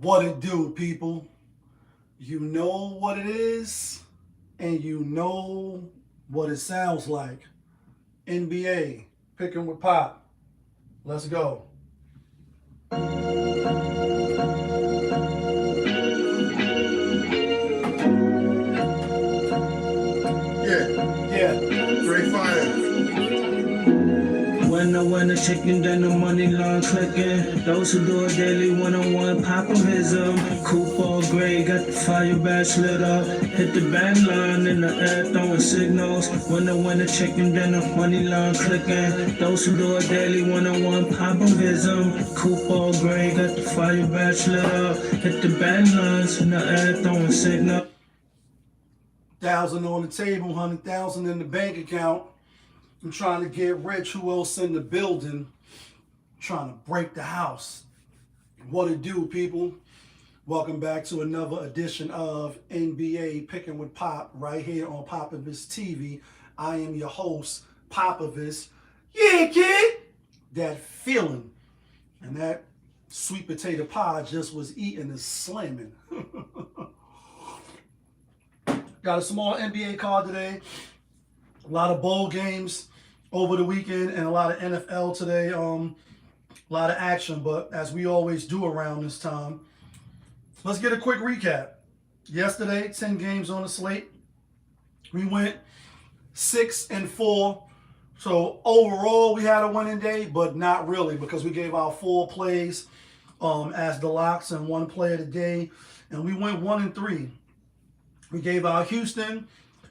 What it do, people? You know what it is, and you know what it sounds like. NBA, picking with Pop. Let's go. Yeah, Yeah, great fire. When I win a chicken, then the money line clicking. Those who do it daily, one-on-one, popovism. Coupe all gray, got the fire badge lit up. Hit the band line in the air, throwing signals. When I win a chicken, then the money line clicking. Those who do it daily, one-on-one, popovism. Coupe all gray, got the fire badge lit up. Hit the band lines in the air, throwing signals. 1,000 on the table, 100,000 in the bank account. I'm trying to get rich. Who else in the building? Trying to break the house. What it do, people? Welcome back to another edition of NBA Picking with Pop right here on Popovich TV. I am your host, Popovich. Yeah, kid! That feeling and that sweet potato pie just was eating and slamming. Got a small NBA card today. A lot of bowl games over the weekend and a lot of NFL today. A lot of action, but as we always do around this time, let's get a quick recap. Yesterday, 10 games on the slate. We went 6-4. So overall, we had a winning day, but not really because we gave out 4 plays as the locks and 1 play of the day, and we went 1-3. We gave out Houston,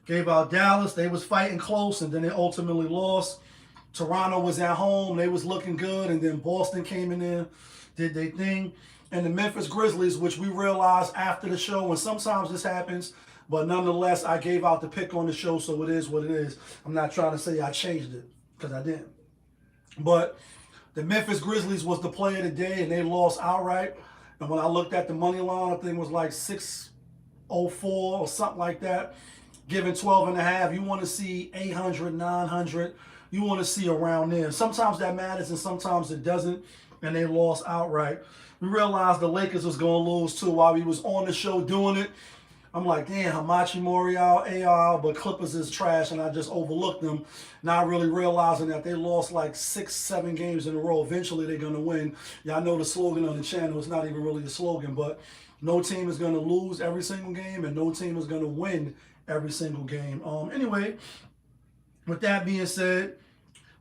gave out Dallas. They was fighting close, and then they ultimately lost. Toronto was at home. They was looking good, and then Boston came in there, did their thing. And the Memphis Grizzlies, which we realized after the show, and sometimes this happens, but nonetheless, I gave out the pick on the show, so it is what it is. I'm not trying to say I changed it, because I didn't. But the Memphis Grizzlies was the play of the day, and they lost outright. And when I looked at the money line, I think it was like 604 or something like that. Given 12.5, you want to see 800, 900. You want to see around there. Sometimes that matters and sometimes it doesn't. And they lost outright. We realized the Lakers was going to lose too while we was on the show doing it. I'm like, damn, Hamachi Morial, AR, but Clippers is trash, and I just overlooked them, not really realizing that they lost like 6, 7 games in a row. Eventually, they're going to win. Y'all know the slogan on the channel. It's not even really a slogan, but no team is going to lose every single game, and no team is going to win every single game. Anyway, with that being said,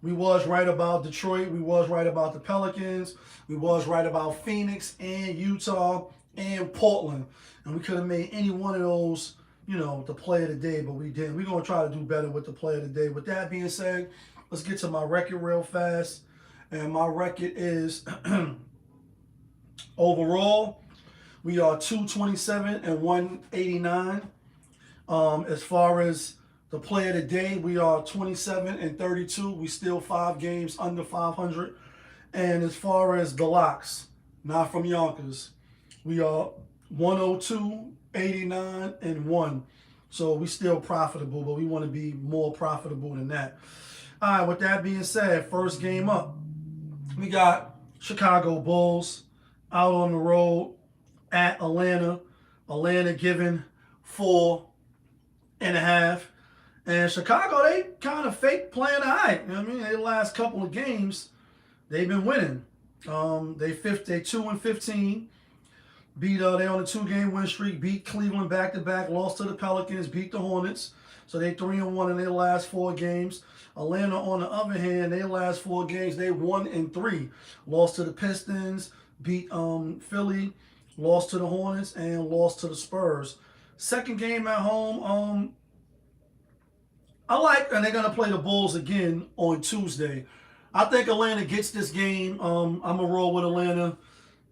we was right about Detroit. We was right about the Pelicans. We was right about Phoenix and Utah and Portland. And we could have made any one of those, the play of the day, but we didn't. We're going to try to do better with the play of the day. With that being said, let's get to my record real fast. And my record is, overall, we are 227 and 189. As far as the play of the day, we are 27 and 32. We still 5 games under 500. And as far as the locks, not from Yonkers, we are 102, 89, and 1. So we still profitable, but we want to be more profitable than that. All right, with that being said, first game up, we got Chicago Bulls out on the road at Atlanta. Atlanta giving 4.5. And Chicago, they kind of fake playing all right. You know what I mean? The last couple of games, they've been winning. They 2-15. They on a 2-game win streak. Beat Cleveland back-to-back. Lost to the Pelicans. Beat the Hornets. So they 3-1 in their last 4 games. Atlanta, on the other hand, their last 4 games, they 1-3. Lost to the Pistons. Beat Philly. Lost to the Hornets. And lost to the Spurs. Second game at home, and they're going to play the Bulls again on Tuesday. I think Atlanta gets this game. I'm going to roll with Atlanta.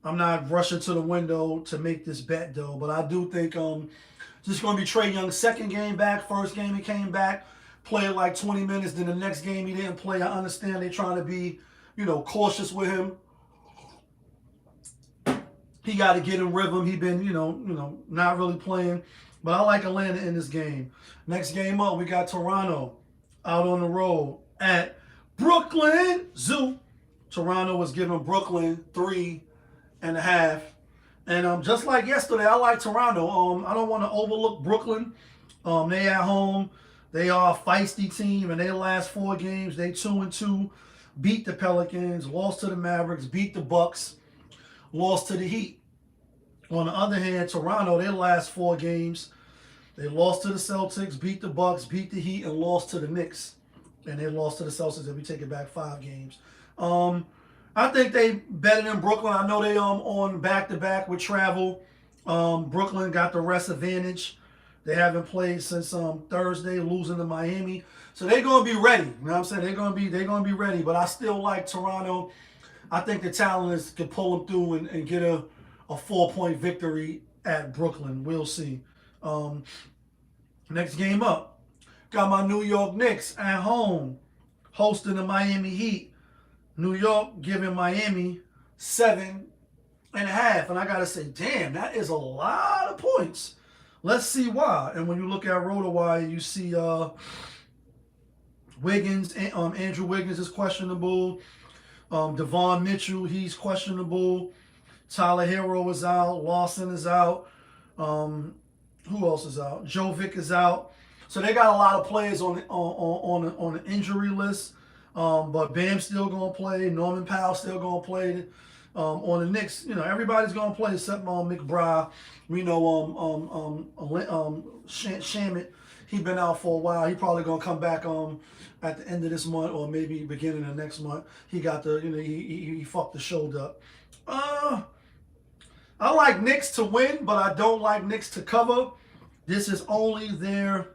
I'm not rushing to the window to make this bet, though. But I do think just going to be Trae Young's second game back. First game he came back, played like 20 minutes. Then the next game he didn't play. I understand they're trying to be, cautious with him. He got to get in rhythm. He been, not really playing. But I like Atlanta in this game. Next game up, we got Toronto out on the road at Brooklyn Zoo. Toronto was giving Brooklyn 3.5. And just like yesterday, I like Toronto. I don't want to overlook Brooklyn. They at home. They are a feisty team, and their last 4 games, they 2-2. Beat the Pelicans, lost to the Mavericks, beat the Bucks, lost to the Heat. On the other hand, Toronto, their last 4 games, they lost to the Celtics, beat the Bucks, beat the Heat, and lost to the Knicks. And they lost to the Celtics if we take it back 5 games. I think they better than Brooklyn. I know they on back-to-back with travel. Brooklyn got the rest advantage. They haven't played since Thursday, losing to Miami. So they're gonna be ready. You know what I'm saying? They're gonna be ready. But I still like Toronto. I think the talent is can pull them through and get a 4-point victory at Brooklyn. We'll see. Next game up, got my New York Knicks at home, hosting the Miami Heat. New York giving Miami 7.5, and I gotta say, damn, that is a lot of points. Let's see why. And when you look at RotoWire, you see Wiggins, Andrew Wiggins is questionable. Devon Mitchell, he's questionable. Tyler Hero is out. Lawson is out. Who else is out? Joe Vick is out. So they got a lot of players on the injury list. But Bam's still gonna play. Norman Powell still gonna play. On the Knicks, you know, everybody's gonna play except McBride. We know Shamit, he been out for a while. He probably gonna come back at the end of this month or maybe beginning of next month. He got the, you know, he fucked the shoulder up. I like Knicks to win, but I don't like Knicks to cover. This is only their,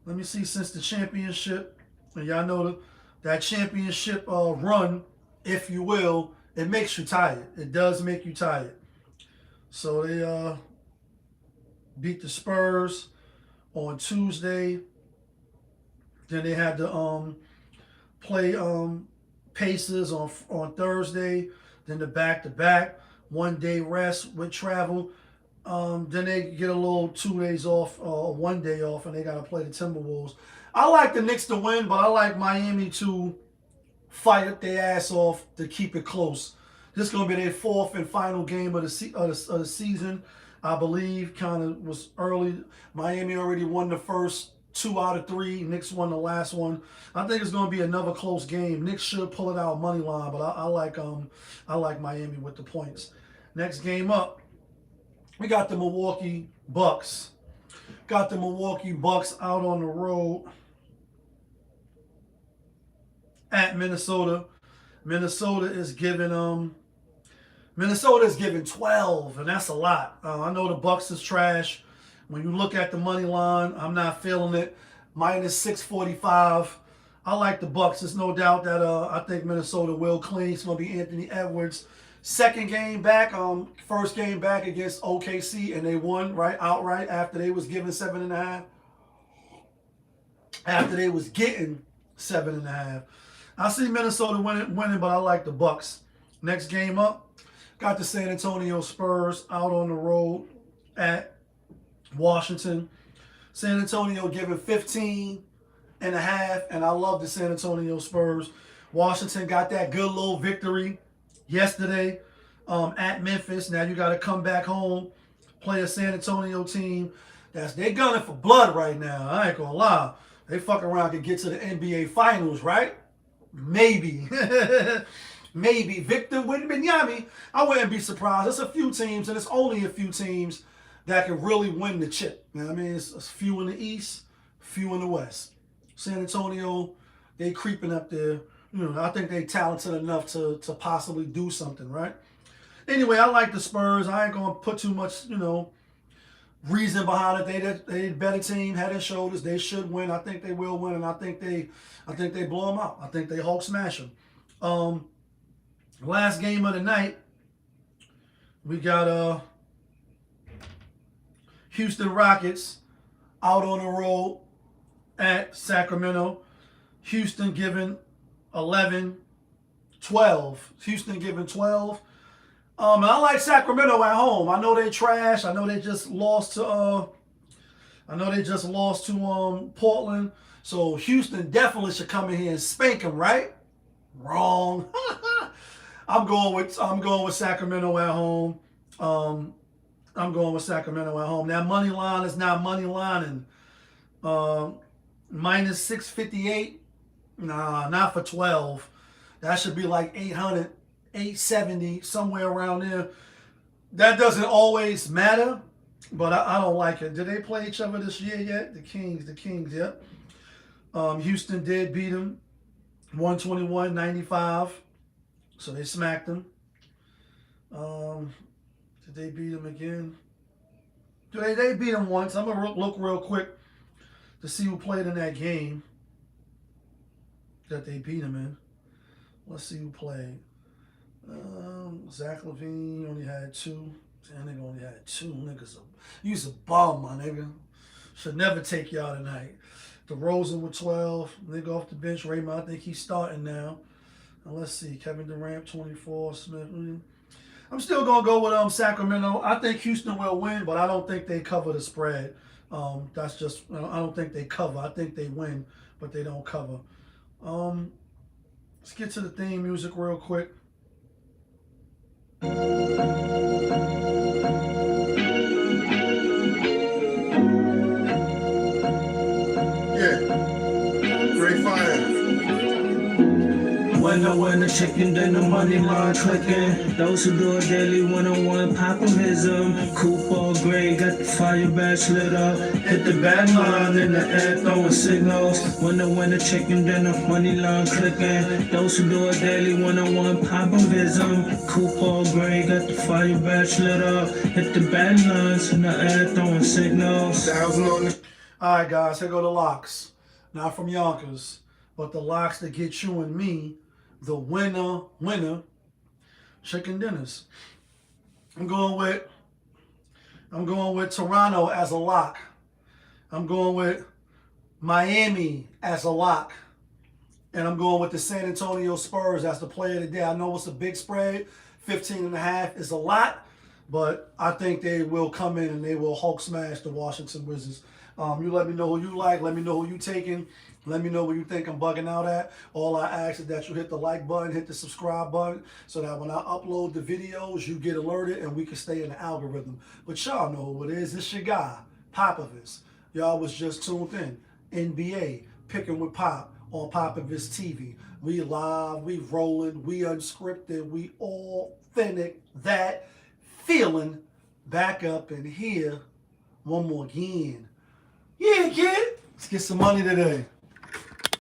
let me see, since the championship. And y'all know that championship run, if you will, it makes you tired. It does make you tired. So they beat the Spurs on Tuesday. Then they had to play Pacers on Thursday. Then the back-to-back, 1 day rest with travel. Then they get a little 2 days off, 1 day off, and they got to play the Timberwolves. I like the Knicks to win, but I like Miami to fight up their ass off to keep it close. This is going to be their 4th and final game of the season, I believe. Kind of was early. Miami already won the first 2 out of 3. Knicks won the last one. I think it's going to be another close game. Knicks should pull it out money line, but I like Miami with the points. Next game up, we got the Milwaukee Bucks. Got the Milwaukee Bucks out on the road at Minnesota. Minnesota is giving 12, and that's a lot. I know the Bucks is trash. When you look at the money line, I'm not feeling it. Minus 645. I like the Bucks. There's no doubt that I think Minnesota will clean. It's gonna be Anthony Edwards. Second game back, first game back against OKC, and they won outright after they was given 7.5. After they was getting 7.5. I see Minnesota winning, but I like the Bucks. Next game up, got the San Antonio Spurs out on the road at Washington. San Antonio giving 15.5, and I love the San Antonio Spurs. Washington got that good little victory yesterday at Memphis. Now you got to come back home, play a San Antonio team they're gunning for blood right now. I ain't gonna lie. They fuck around and get to the NBA Finals, right? Maybe. Maybe. Victor Wembanyama, I wouldn't be surprised. There's a few teams, and it's only a few teams that can really win the chip. You know what I mean? It's a few in the East, few in the West. San Antonio, they creeping up there. You know, I think they talented enough to possibly do something, right? Anyway, I like the Spurs. I ain't gonna put too much, reason behind it. They a better team, head and shoulders. They should win. I think they will win, and I think they blow them out. I think they Hulk smash them. Last game of the night, we got Houston Rockets out on the road at Sacramento. Houston giving 11, 12. Houston giving 12. And I like Sacramento at home. I know they trash. I know they just lost to Portland. So Houston definitely should come in here and spank them, right? Wrong. I'm going with Sacramento at home. I'm going with Sacramento at home. That money line is not money lining. Minus 658. Nah, not for 12. That should be like 800, 870, somewhere around there. That doesn't always matter, but I don't like it. Did they play each other this year yet? The Kings, yep. Houston did beat them 121-95. So they smacked them. Did they beat them again? They beat them once. I'm going to look real quick to see who played in that game that they beat them in. Let's see who played. Zach LaVine only had 2. That nigga only had 2. Niggas, you's a bum, my nigga. Should never take y'all tonight. DeRozan with 12. Nigga off the bench. Raymond, I think he's starting now. And let's see. Kevin Durant, 24. Smith. I'm still going to go with Sacramento. I think Houston will win, but I don't think they cover the spread. That's just, I don't think they cover. I think they win, but they don't cover. Let's get to the theme music real quick. Great fire. When the chicken, then the money line clicking. Those who do it daily, one-on-one, popping his coupe all gray, got the fire badge lit up. Hit the bad line in the air, throwing signals. When the chicken, then the money line clicking. Those who do it daily, one-on-one, popping his coupe all gray, got the fire badge lit up. Hit the bad lines in the air, throwing signals. All right, guys, here go the locks. Not from Yonkers, but the locks that get you and me the winner chicken dinners. I'm going with Toronto as a lock. I'm going with Miami as a lock. And I'm going with the San Antonio Spurs as the player of the day. I know it's a big spread. 15.5 is a lot, but I think they will come in and they will Hulk smash the Washington Wizards. You let me know who you like. Let me know who you taking. Let me know what you think I'm bugging out at. All I ask is that you hit the like button, hit the subscribe button, so that when I upload the videos, you get alerted and we can stay in the algorithm. But y'all know who it is. It's your guy, Popovich. Y'all was just tuned in. NBA, Picking with Pop on Popovich TV. We live, we rolling, we unscripted, we authentic. That feeling back up in here one more again. Yeah, kid. Let's get some money today.